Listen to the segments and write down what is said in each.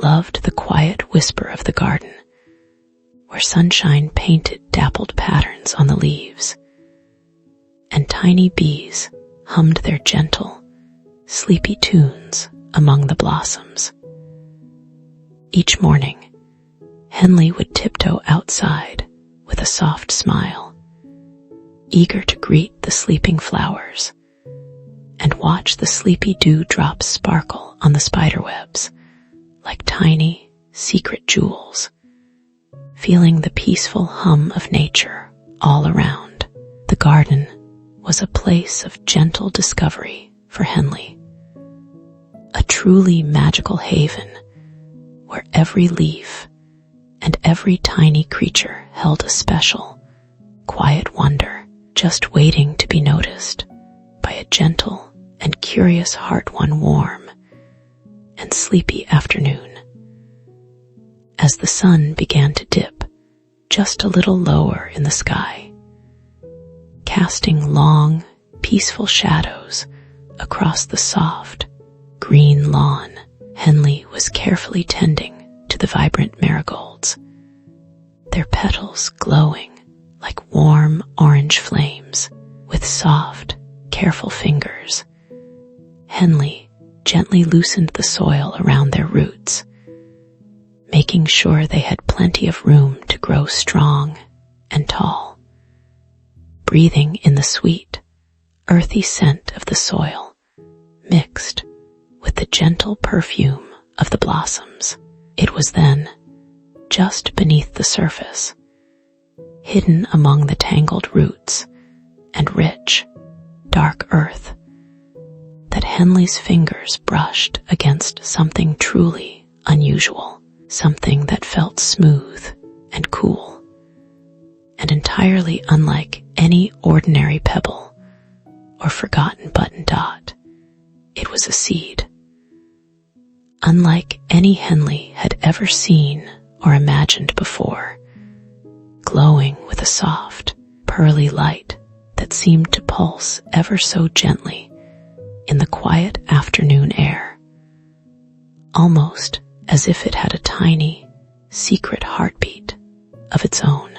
loved the quiet whisper of the garden, where sunshine painted dappled patterns on the leaves, and tiny bees hummed their gentle, sleepy tunes among the blossoms. Each morning, Henley would tiptoe outside with a soft smile, eager to greet the sleeping flowers, and watch the sleepy dewdrops sparkle on the spiderwebs like tiny, secret jewels. Feeling the peaceful hum of nature all around, the garden was a place of gentle discovery for Henley, a truly magical haven where every leaf and every tiny creature held a special, quiet wonder, just waiting to be noticed by a gentle and curious heart one warm and sleepy afternoon. As the sun began to dip just a little lower in the sky, casting long, peaceful shadows across the soft, green lawn, Henley was carefully tending to the vibrant marigolds, their petals glowing like warm orange flames. With soft, careful fingers, Henley gently loosened the soil around their roots, making sure they had plenty of room to grow strong and tall. Breathing in the sweet, earthy scent of the soil, mixed with the gentle perfume of the blossoms, it was then, just beneath the surface, hidden among the tangled roots and rich, dark earth, that Henley's fingers brushed against something truly unusual, something that felt smooth and cool, and entirely unlike any ordinary pebble or forgotten button dot. It was a seed, unlike any Henley had ever seen or imagined before, glowing with a soft, pearly light that seemed to pulse ever so gently in the quiet afternoon air, almost as if it had a tiny, secret heartbeat of its own.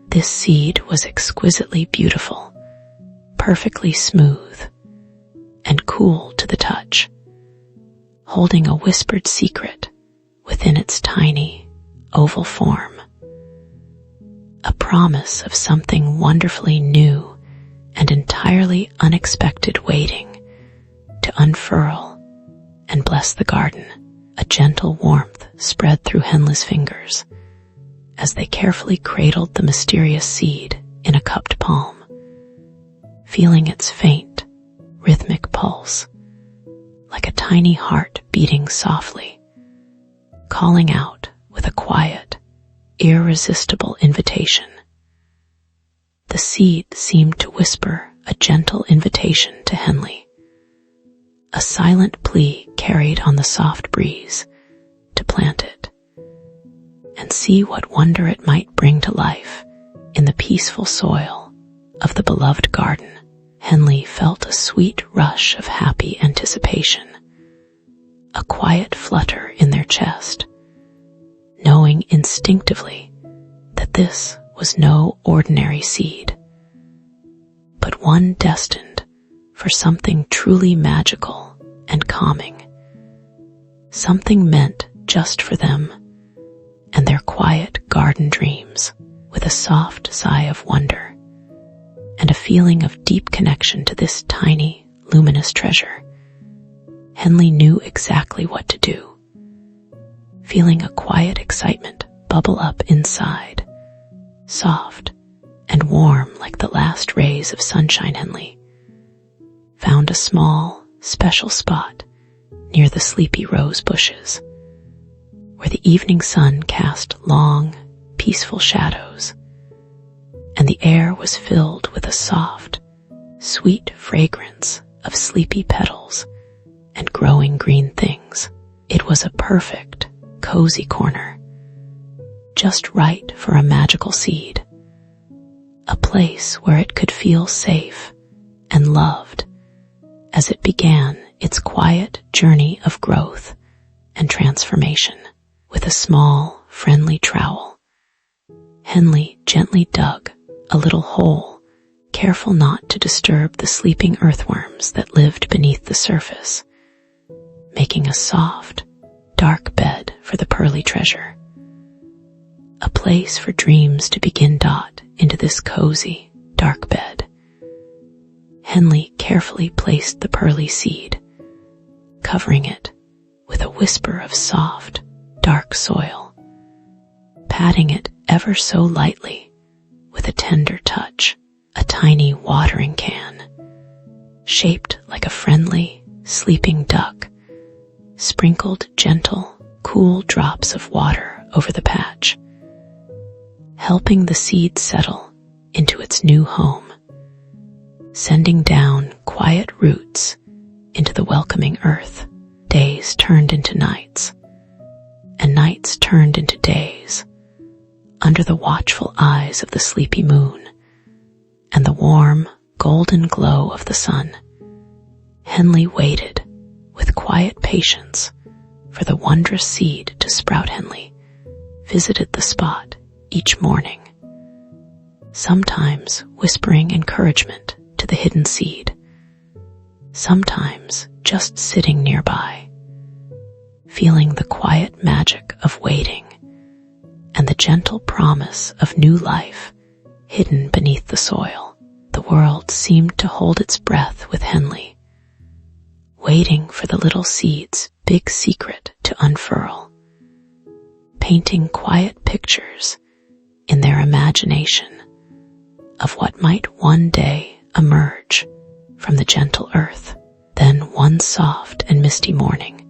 This seed was exquisitely beautiful, perfectly smooth, and cool to the touch, holding a whispered secret within its tiny, oval form, a promise of something wonderfully new and entirely unexpected waiting to unfurl and bless the garden. A gentle warmth spread through Henley's fingers as they carefully cradled the mysterious seed in a cupped palm, feeling its faint, rhythmic pulse like a tiny heart beating softly, calling out with a quiet, irresistible invitation. The seed seemed to whisper a gentle invitation to Henley, a silent plea carried on the soft breeze to plant it and see what wonder it might bring to life in the peaceful soil of the beloved garden. Henley felt a sweet rush of happy anticipation, a quiet flutter in their chest, knowing instinctively that this was no ordinary seed, but one destined for something truly magical and calming, something meant just for them and their quiet garden dreams. With a soft sigh of wonder and a feeling of deep connection to this tiny, luminous treasure, Henley knew exactly what to do. Feeling a quiet excitement bubble up inside, soft and warm like the last rays of sunshine, Henley found a small, special spot near the sleepy rose bushes, where the evening sun cast long, peaceful shadows, and the air was filled with a soft, sweet fragrance of sleepy petals and growing green things. It was a perfect, cozy corner, just right for a magical seed, a place where it could feel safe and loved as it began its quiet journey of growth and transformation. with a small, friendly trowel. Henley gently dug a little hole, careful not to disturb the sleeping earthworms that lived beneath the surface, making a soft, dark bed for the pearly treasure. A place for dreams to begin. Into this cozy, dark bed, Henley carefully placed the pearly seed, covering it with a whisper of soft, dark soil, patting it ever so lightly with a tender touch. A tiny watering can, shaped like a friendly, sleeping duck, sprinkled gentle, cool drops of water over the patch, helping the seed settle into its new home, sending down quiet roots into the welcoming earth. Days turned into nights, and nights turned into days, under the watchful eyes of the sleepy moon and the warm, golden glow of the sun. Henley waited with quiet patience for the wondrous seed to sprout. Henley visited the spot each morning, sometimes whispering encouragement to the hidden seed, sometimes just sitting nearby, feeling the quiet magic of waiting and the gentle promise of new life hidden beneath the soil. The world seemed to hold its breath with Henley, waiting for the little seed's big secret to unfurl, painting quiet pictures in their imagination of what might one day emerge from the gentle earth. Then one soft and misty morning,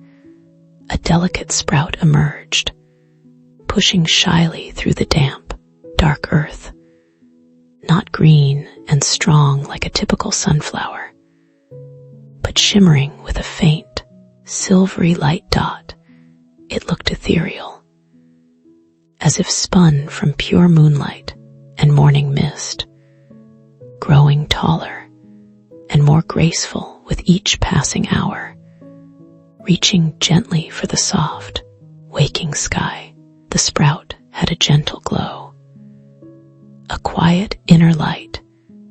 a delicate sprout emerged, pushing shyly through the damp, dark earth. Not green and strong like a typical sunflower, but shimmering with a faint, silvery light dot. It looked ethereal, as if spun from pure moonlight and morning mist, growing taller and more graceful with each passing hour, reaching gently for the soft, waking sky. The sprout had a gentle glow, a quiet inner light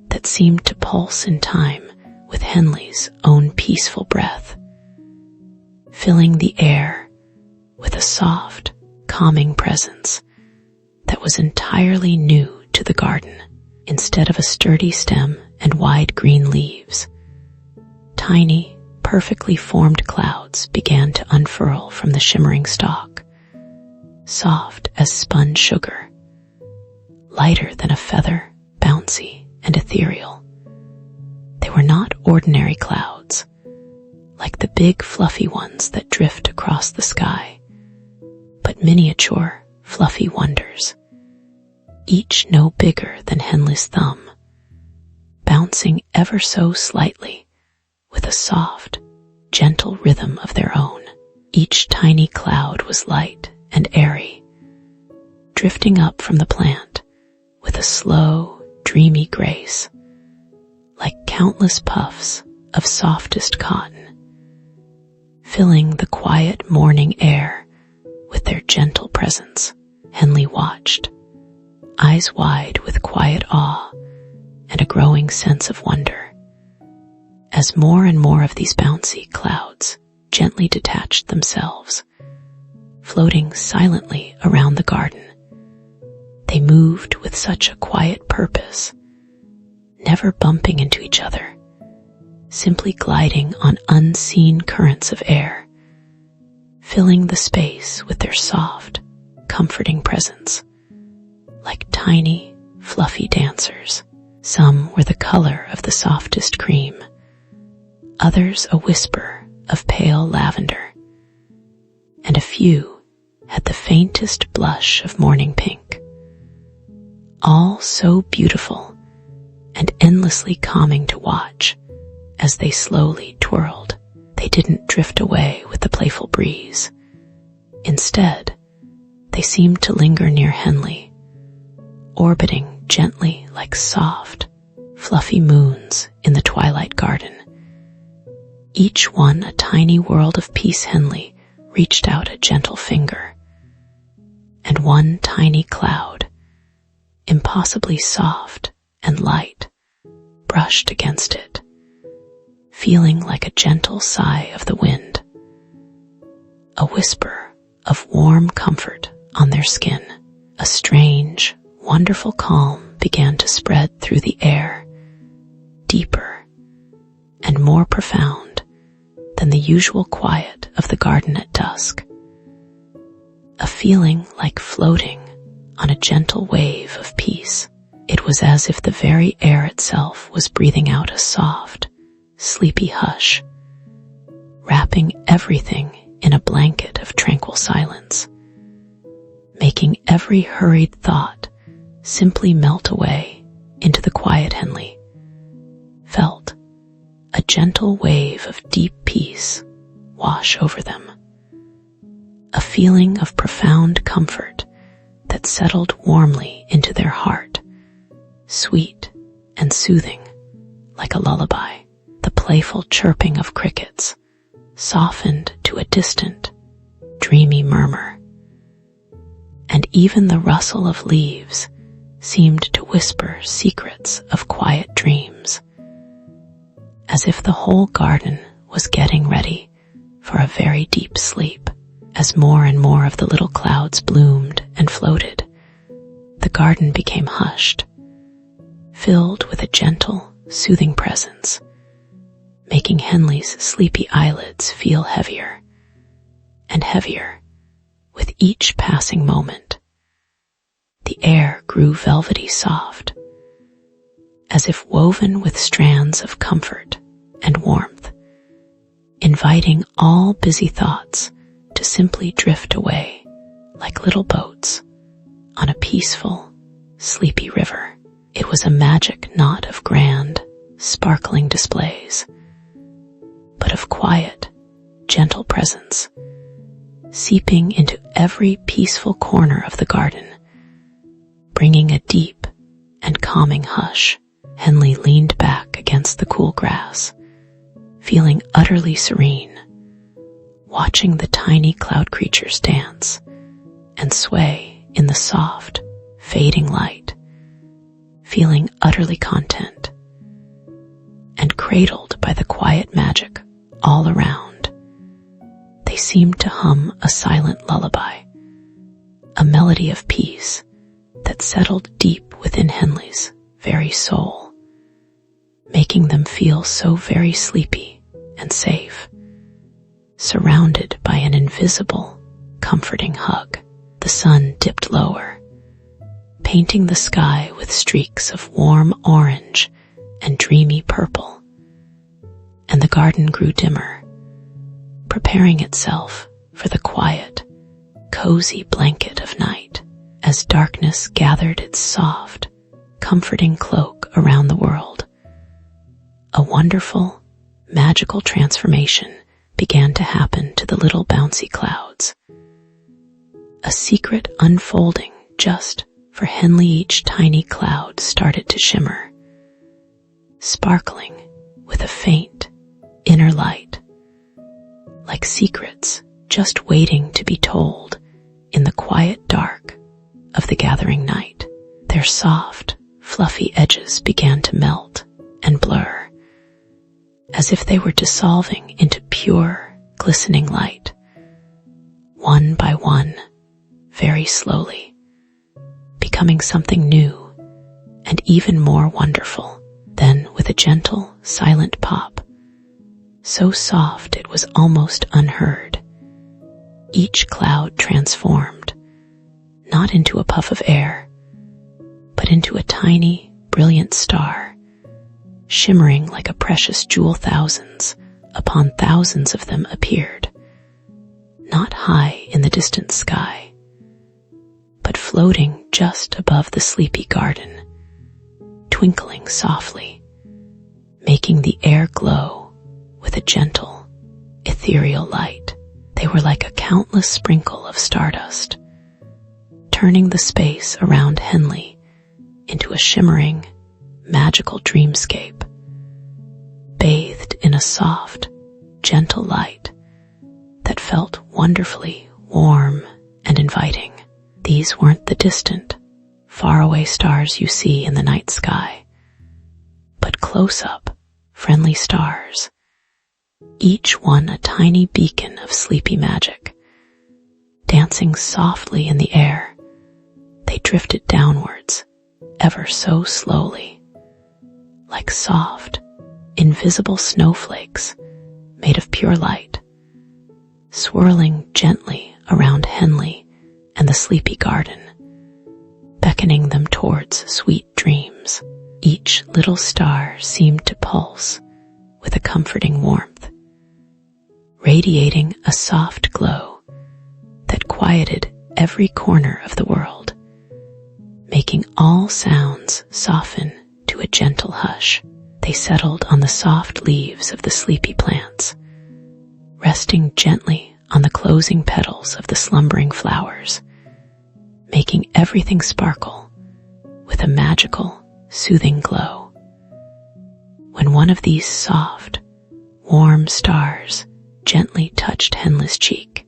that seemed to pulse in time with Henley's own peaceful breath, filling the air with a soft, calming presence that was entirely new to the garden. Instead of a sturdy stem and wide green leaves, tiny, perfectly formed clouds began to unfurl from the shimmering stalk, soft as spun sugar, lighter than a feather, bouncy and ethereal. They were not ordinary clouds, like the big fluffy ones that drift across the sky, but miniature, fluffy wonders, each no bigger than Henley's thumb, bouncing ever so slightly with a soft, gentle rhythm of their own. Each tiny cloud was light and airy, drifting up from the plant with a slow, dreamy grace, like countless puffs of softest cotton, filling the quiet morning air with their gentle presence. Henley watched, eyes wide with quiet awe and a growing sense of wonder, as more and more of these bouncy clouds gently detached themselves, floating silently around the garden. They moved with such a quiet purpose, never bumping into each other, simply gliding on unseen currents of air, filling the space with their soft, comforting presence, like tiny, fluffy dancers. Some were the color of the softest cream, others a whisper of pale lavender, and a few had the faintest blush of morning pink. All so beautiful and endlessly calming to watch as they slowly twirled. They didn't drift away with the playful breeze. Instead, they seemed to linger near Henley, orbiting gently like soft, fluffy moons in the twilight garden. Each one a tiny world of peace. Henley reached out a gentle finger, and one tiny cloud, impossibly soft and light, brushed against it, feeling like a gentle sigh of the wind, a whisper of warm comfort on their skin. A strange, wonderful calm began to spread through the air, deeper and more profound than the usual quiet of the garden at dusk. A feeling like floating on a gentle wave of peace. It was as if the very air itself was breathing out a soft, sleepy hush, wrapping everything in a blanket of tranquil silence, making every hurried thought simply melt away into the quiet. Henley felt a gentle wave of deep peace wash over them, a feeling of profound comfort that settled warmly into their heart, sweet and soothing like a lullaby. The playful chirping of crickets softened to a distant, dreamy murmur, and even the rustle of leaves seemed to whisper secrets of quiet dreams, as if the whole garden was getting ready for a very deep sleep. As more and more of the little clouds bloomed and floated, the garden became hushed, filled with a gentle, soothing presence, making Henley's sleepy eyelids feel heavier and heavier with each passing moment. The air grew velvety soft, as if woven with strands of comfort and warmth, inviting all busy thoughts to simply drift away like little boats on a peaceful, sleepy river. It was a magic not of grand, sparkling displays, but of quiet, gentle presence, seeping into every peaceful corner of the garden, bringing a deep and calming hush. Henley leaned back against the cool grass, feeling utterly serene, watching the tiny cloud creatures dance and sway in the soft, fading light, feeling utterly content and cradled by the quiet magic all around. They seemed to hum a silent lullaby, a melody of peace that settled deep within Henley's very soul, making them feel so very sleepy and safe, surrounded by an invisible, comforting hug. The sun dipped lower, painting the sky with streaks of warm orange and dreamy purple, and the garden grew dimmer, preparing itself for the quiet, cozy blanket of night as darkness gathered its soft, comforting cloak around the world. A wonderful, magical transformation began to happen to the little bouncy clouds. A secret unfolding just for Henley. Each tiny cloud started to shimmer, sparkling with a faint inner light, like secrets just waiting to be told in the quiet dark of the gathering night. Their soft, fluffy edges began to melt and blur, as if they were dissolving into pure, glistening light, one by one, very slowly, becoming something new and even more wonderful. Then, with a gentle, silent pop, so soft it was almost unheard, each cloud transformed, not into a puff of air, but into a tiny, brilliant star, shimmering like a precious jewel. Thousands upon thousands of them appeared, not high in the distant sky, but floating just above the sleepy garden, twinkling softly, making the air glow with a gentle, ethereal light. They were like a countless sprinkle of stardust, turning the space around Henley into a shimmering, magical dreamscape, bathed in a soft, gentle light that felt wonderfully warm and inviting. These These weren't the distant, faraway stars you see in the night sky, but close-up, friendly stars, each one a tiny beacon of sleepy magic. Dancing softly in the air, they drifted downwards, ever so slowly, like soft, invisible snowflakes made of pure light, swirling gently around Henley and the sleepy garden, beckoning them towards sweet dreams. Each little star seemed to pulse with a comforting warmth, radiating a soft glow that quieted every corner of the world, making all sounds soften to a gentle hush. They settled on the soft leaves of the sleepy plants, resting gently on the closing petals of the slumbering flowers, making everything sparkle with a magical, soothing glow. When one of these soft, warm stars gently touched Henley's cheek,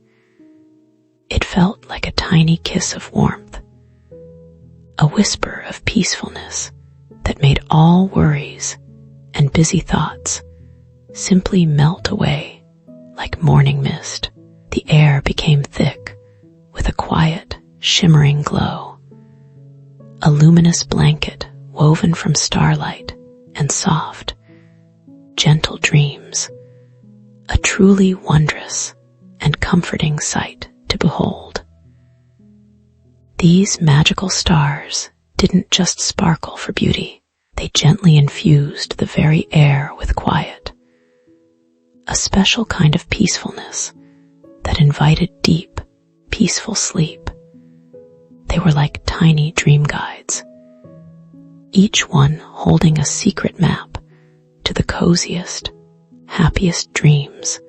it felt like a tiny kiss of warmth, a whisper of peacefulness that made all worries and busy thoughts simply melt away like morning mist. The air became thick with a quiet, shimmering glow, a luminous blanket woven from starlight and soft, gentle dreams, a truly wondrous and comforting sight to behold. These magical stars didn't just sparkle for beauty, they gently infused the very air with quiet, a special kind of peacefulness that invited deep, peaceful sleep. They were like tiny dream guides, each one holding a secret map to the coziest, happiest dreams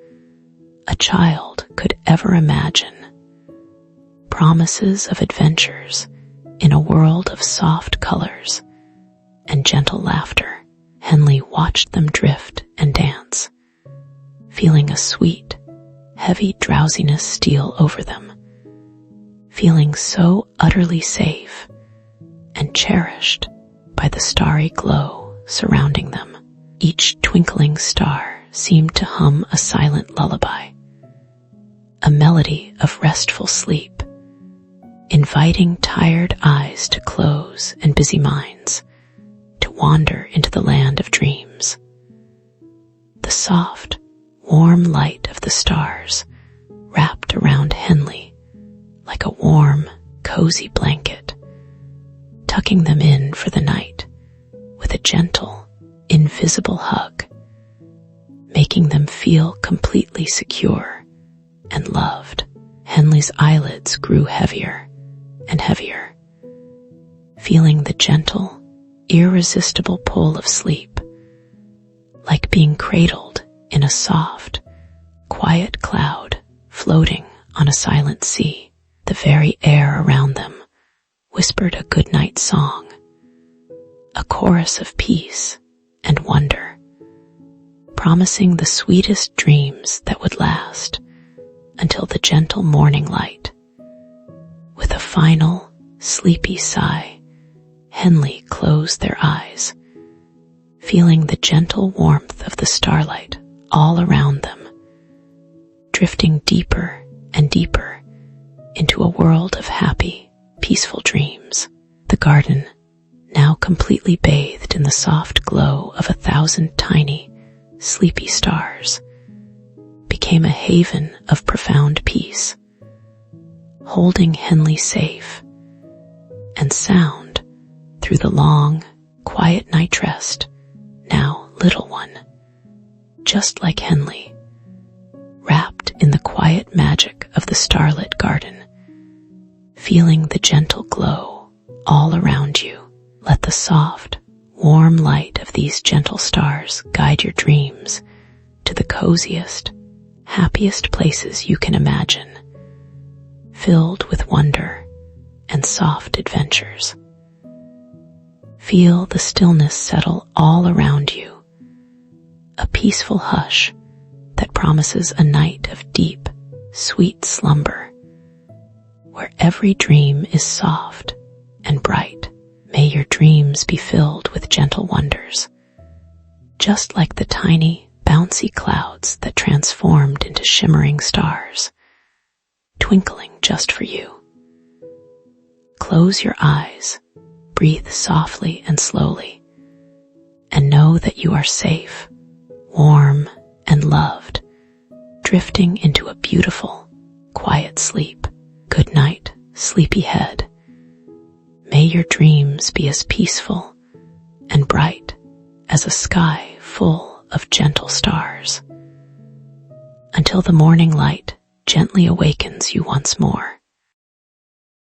a child could ever imagine. Promises of adventures in a world of soft colors and gentle laughter. Henley watched them drift and dance, feeling a sweet, heavy drowsiness steal over them, feeling so utterly safe and cherished by the starry glow surrounding them. Each twinkling star seemed to hum a silent lullaby, a melody of restful sleep, inviting tired eyes to close and busy minds to wander into the land of dreams. The soft, warm light of the stars wrapped around Henley like a warm, cozy blanket, tucking them in for the night with a gentle, invisible hug, making them feel completely secure and loved. Henley's eyelids grew heavier and heavier, feeling the gentle, irresistible pull of sleep, like being cradled in a soft, quiet cloud floating on a silent sea. The very air around them whispered a goodnight song, a chorus of peace and wonder, promising the sweetest dreams that would last until the gentle morning light. With a final, sleepy sigh, Henley closed their eyes, feeling the gentle warmth of the starlight all around them, drifting deeper and deeper into a world of happy, peaceful dreams. The garden, now completely bathed in the soft glow of 1,000 tiny, sleepy stars, became a haven of profound peace, holding Henley safe and sound through the long, quiet night rest. Now, little one, just like Henley, wrapped in the quiet magic of the starlit garden, feeling the gentle glow all around you. Let the soft, warm light of these gentle stars guide your dreams to the coziest, happiest places you can imagine, filled with wonder and soft adventures. Feel the stillness settle all around you, a peaceful hush that promises a night of deep, sweet slumber, where every dream is soft and bright. May your dreams be filled with gentle wonders, just like the tiny, bouncy clouds that transformed into shimmering stars, twinkling just for you. Close your eyes, breathe softly and slowly, and know that you are safe, warm, and loved, drifting into a beautiful, quiet sleep. Good night, sleepyhead. May your dreams be as peaceful and bright as a sky full of gentle stars, until the morning light gently awakens you once more.